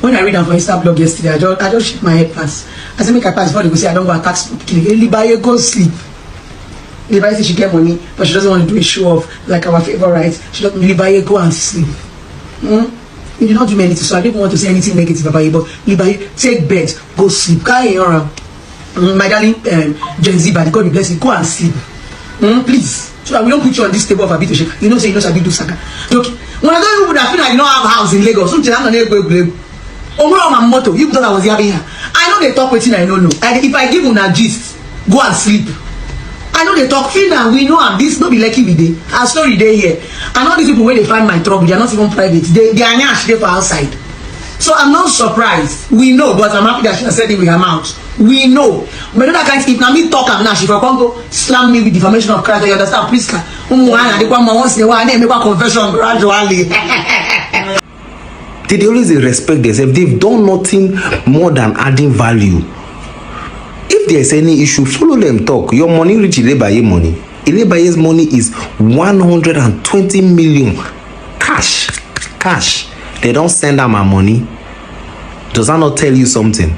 when I read them for Insta blog yesterday, I just shook my head pass. I said, make I pass before they go say I don't go attack Libaye, go sleep. Libaye says she get money, but she doesn't want to do a show off like our favorites. She doesn't. Libaye, go and sleep. You did not do anything, so I didn't want to say anything negative about you, but Libaye, take bed, go sleep. Carry your my darling Gen Z, by God bless you, go and sleep. Please. So that we don't put you on this table of a bit of shit. You know, say you know Sabi do Saka. Look, when I don't even feel like you don't have a house in Lagos, something I'm gonna go. Over my motto, you thought I was having here. I know they talk with you, I don't know. And if I give you a gist, go and sleep. I know they talk Phyna, we know and this no be lucky with day. Our story day here. I know these people when they find my trouble, they are not even private. They are nyash there for outside. So I'm not surprised. We know, but I'm happy that she has said it with her mouth. We know. But that kind if now me talk am now, she for Congo slam me with defamation of Christ. You understand? Please, they once in a while, they make a confession gradually. They always respect themselves. They've done nothing more than adding value. If there's any issue, follow them talk. Your money reach Ilebaye money. Ilebaye's money is 120 million cash. Cash. They don't send out my money. Does that not tell you something?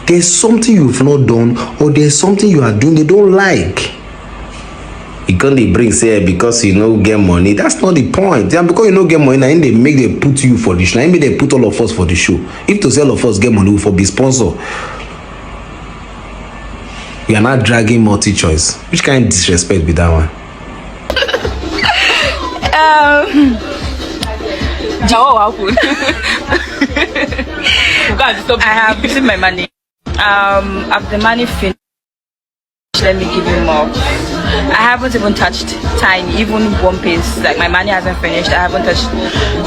There's something you've not done, or there's something you are doing they don't like. You can't bring say because you know get money. That's not the point. Yeah, because you know get money, now they make they put you for the show. Maybe they put all of us for the show. If to say all of us get money, we for be sponsor. We are not dragging multi-choice. Which kind of disrespect be that one? I have received my money. After the money finished, let me give you more. I haven't even touched tiny, even one piece. Like my money hasn't finished. I haven't touched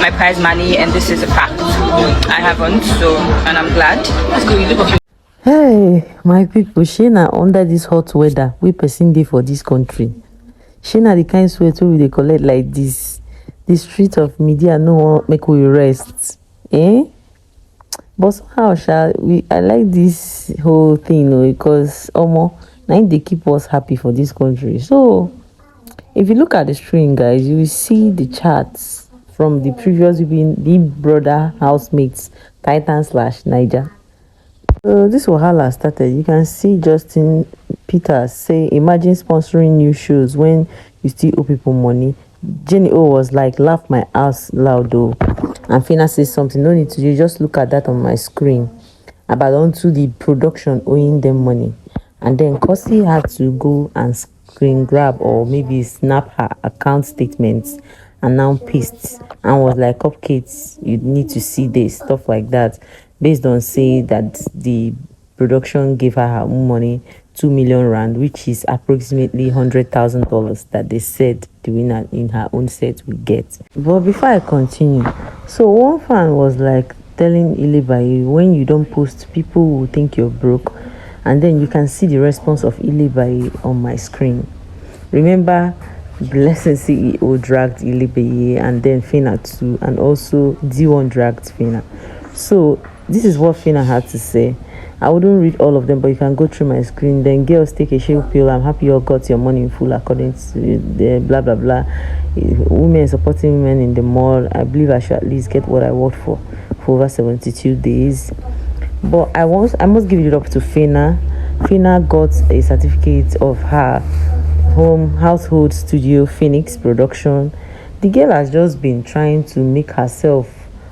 my prize money, and this is a fact. I haven't, so and I'm glad. Let's go. Look at you. Hey, my people, Shana under this hot weather, we person day for this country. Shana the kind sweat we they collect like this. The street of media no one make we rest. But somehow I like this whole thing because now they keep us happy for this country. So if you look at the screen, guys, you will see the charts from the previous Big Brother housemates, Titan/Naija. So this wahala started. You can see Justin Peters say, imagine sponsoring new shows when you still owe people money. Jenny O was like, laugh my ass loud though. And Phyna says something, no need to, you just look at that on my screen. About onto the production owing them money. And then Kosi had to go and screen grab or maybe snap her account statements and now paste and was like, cupcakes, you need to see this, stuff like that. Based on say that the production gave her own money, 2 million rand, which is approximately $100,000 that they said the winner in her own set will get. But before I continue, so one fan was like telling Ilebaye, when you don't post, people will think you're broke. And then you can see the response of Ilebaye on my screen. Remember, Blessing CEO dragged Ilebaye and then Phyna too, and also DEEONE dragged Phyna. So this is what Phyna had to say. I wouldn't read all of them, but you can go through my screen. Then girls take a shake pill. I'm happy you all got your money in full according to the blah blah blah. Women supporting women in the mall. I believe I should at least get what I worked for over 72 days. But I must give it up to Phyna. Phyna got a certificate of her home household studio Phoenix production. The girl has just been trying to make herself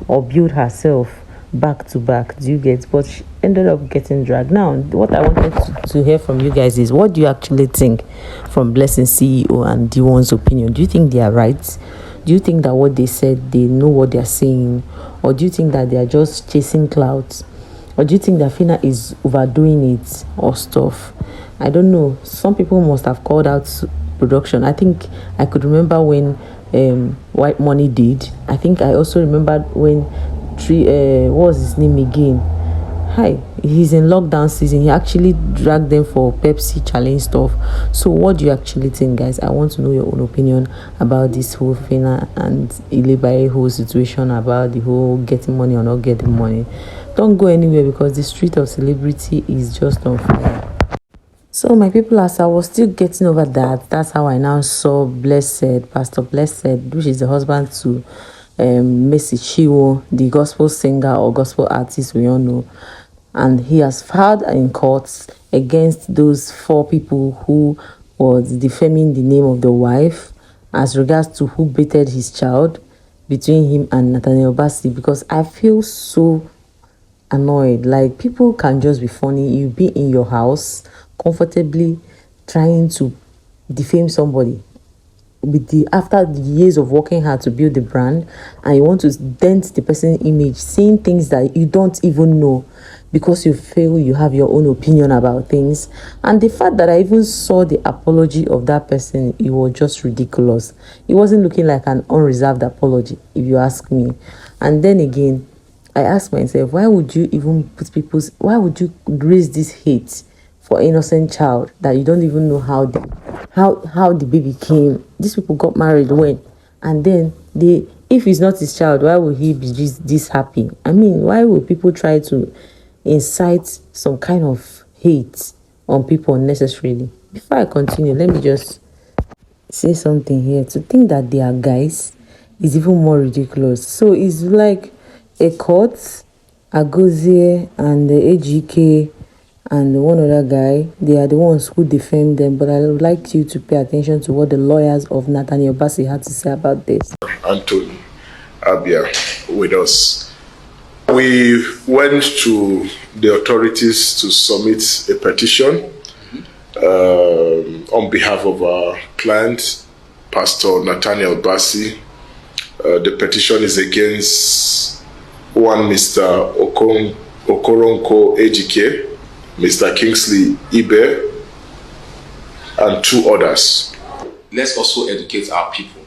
or build herself back to back. Do you get? But she ended up getting dragged. Now, what I wanted to hear from you guys is, what do you actually think from Blessing CEO and DEEONE's opinion? Do you think they are right? Do you think that what they said, they know what they are saying? Or do you think that they are just chasing clouds? Or do you think that Phyna is overdoing it or stuff? I don't know. Some people must have called out production. I think I could remember when White Money did. I think I also remembered when what was his name again? He's in lockdown season. He actually dragged them for Pepsi challenge stuff. So what do you actually think, guys? I want to know your own opinion about this whole Phyna and Ilebaye whole situation, about the whole getting money or not getting money. Don't go anywhere because the street of celebrity is just on fire. So my people, as I was still getting over that, that's how I now saw Pastor Blessed, which is the husband to Mercy Chinwo, the gospel singer or gospel artist we all know. And he has filed in court against those 4 people who was defaming the name of the wife as regards to who baited his child between him and Nathaniel Bassey, because I feel so annoyed. Like, people can just be funny. You be in your house comfortably trying to defame somebody with the after the years of working hard to build the brand, and you want to dent the person's image, saying things that you don't even know because you feel you have your own opinion about things. And the fact that I even saw the apology of that person, it was just ridiculous. It wasn't looking like an unreserved apology, if you ask me. And then again, I ask myself, why would you even why would you raise this hate for innocent child that you don't even know how the baby came? These people got married when, and then if it's not his child, why would he be this happy? I mean, why would people try to incite some kind of hate on people unnecessarily? Before I continue, let me just say something here. To think that they are guys is even more ridiculous. So it's like a court, Agozie and the AGK and one other guy, they are the ones who defend them. But I would like you to pay attention to what the lawyers of Nathaniel Bassey had to say about this. Anthony Abia with us. We went to the authorities to submit a petition on behalf of our client, Pastor Nathaniel Bassey. The petition is against one Mr. Okoronko Ejike, Mr. Kingsley Ibe, and 2 others. Let's also educate our people.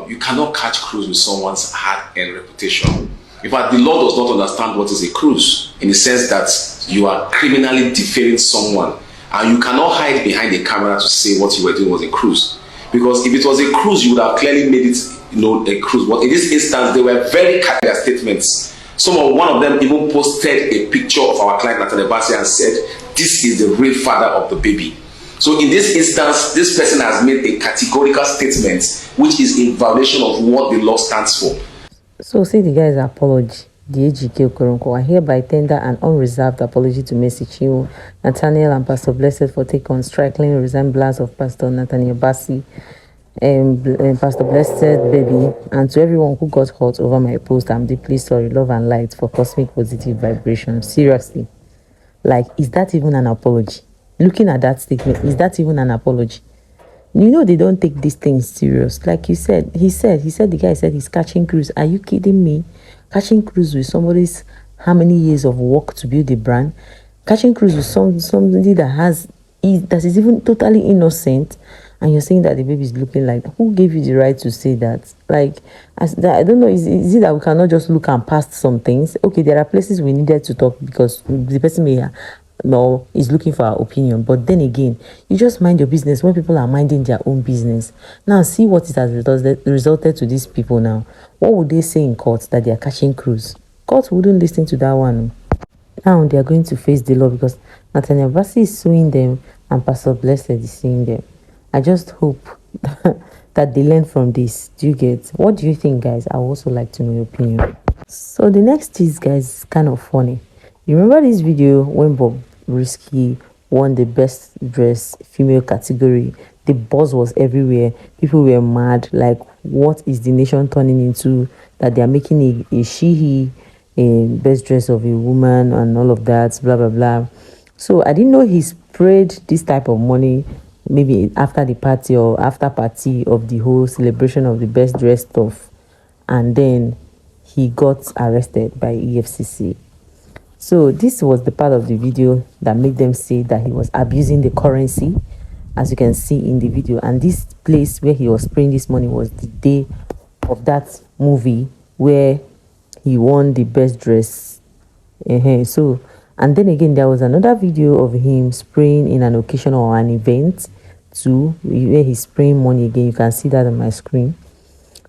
You cannot catch cruise with someone's hard-earned reputation. In fact, the law does not understand what is a cruise, in the sense that you are criminally defaming someone, and you cannot hide behind the camera to say what you were doing was a cruise. Because if it was a cruise, you would have clearly made it, a cruise. But in this instance, they were very clear statements. One of them even posted a picture of our client Nathaniel Bassey and said, "This is the real father of the baby." So in this instance, this person has made a categorical statement which is in violation of what the law stands for. So see the guy's apology. The AGK Okoronko, I hereby tender an unreserved apology to Mercy Chinwo, Nathaniel and Pastor Blessed for taking on striking resemblance of Pastor Nathaniel Bassey and Pastor Blessed baby, and to everyone who got hurt over my post. I'm deeply sorry. Love and light for cosmic positive vibration. Seriously, like, is that even an apology? Looking at that statement, is that even an apology? You know, they don't take these things serious. Like you said, the guy said he's catching cruise. Are you kidding me? Catching cruise with somebody's how many years of work to build a brand? Catching cruise with somebody that is even totally innocent, and you're saying that the baby is looking like, who gave you the right to say that? Like, I don't know, is it that we cannot just look and past some things? Okay, there are places we needed to talk because the person may is looking for our opinion, but then again, you just mind your business when people are minding their own business. Now see what it has resulted to these people. Now what would they say in court? That they are catching cruise? Court wouldn't listen to that one. Now they are going to face the law because Nathaniel Bassey is suing them and Pastor Blessed is suing them. I just hope that they learn from this. Do you get? What do you think, guys? I would also like to know your opinion. So the next is, guys, is kind of funny. You remember this video when BOBRISKY won the best dressed female category? The buzz was everywhere. People were mad. Like, what is the nation turning into? That they are making a she, a best dress of a woman and all of that, blah, blah, blah. So I didn't know he sprayed this type of money maybe after the party or after party of the whole celebration of the best dressed stuff. And then he got arrested by EFCC. So this was the part of the video that made them say that he was abusing the currency, as you can see in the video. And this place where he was spraying this money was the day of that movie where he won the best dress. So, and then again, there was another video of him spraying in an occasion or an event too, where he's spraying money again. You can see that on my screen.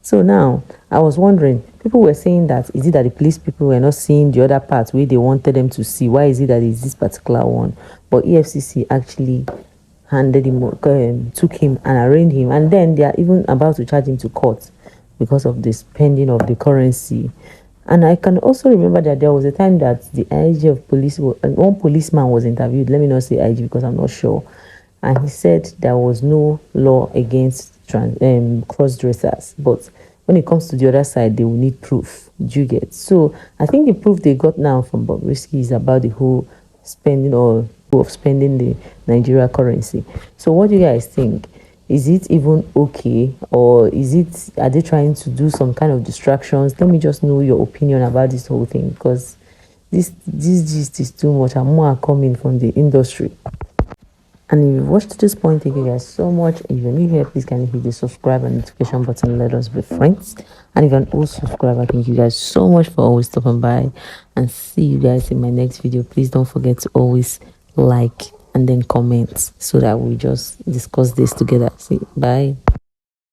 So now, I was wondering, people were saying that, is it that the police people were not seeing the other part where they wanted them to see? Why is it that it's this particular one? But EFCC actually handed him, took him and arraigned him. And then they are even about to charge him to court. because of the spending of the currency. And I can also remember that there was a time that the IG of police, one policeman was interviewed. Let me not say IG because I'm not sure. And he said there was no law against cross-dressers. But when it comes to the other side, they will need proof. Do you get? So I think the proof they got now from BOBRISKY is about the whole spending or of spending the Nigeria currency. So what do you guys think? Is it even okay, or are they trying to do some kind of distractions? Let me just know your opinion about this whole thing, because this gist is too much and more are coming from the industry. And if you've watched to this point, thank you guys so much. If you're new here, please kindly hit the subscribe and notification button. Let us be friends. And if you're an old subscriber, thank you guys so much for always stopping by, and see you guys in my next video. Please don't forget to always like and then comment so that we just discuss this together. See, bye.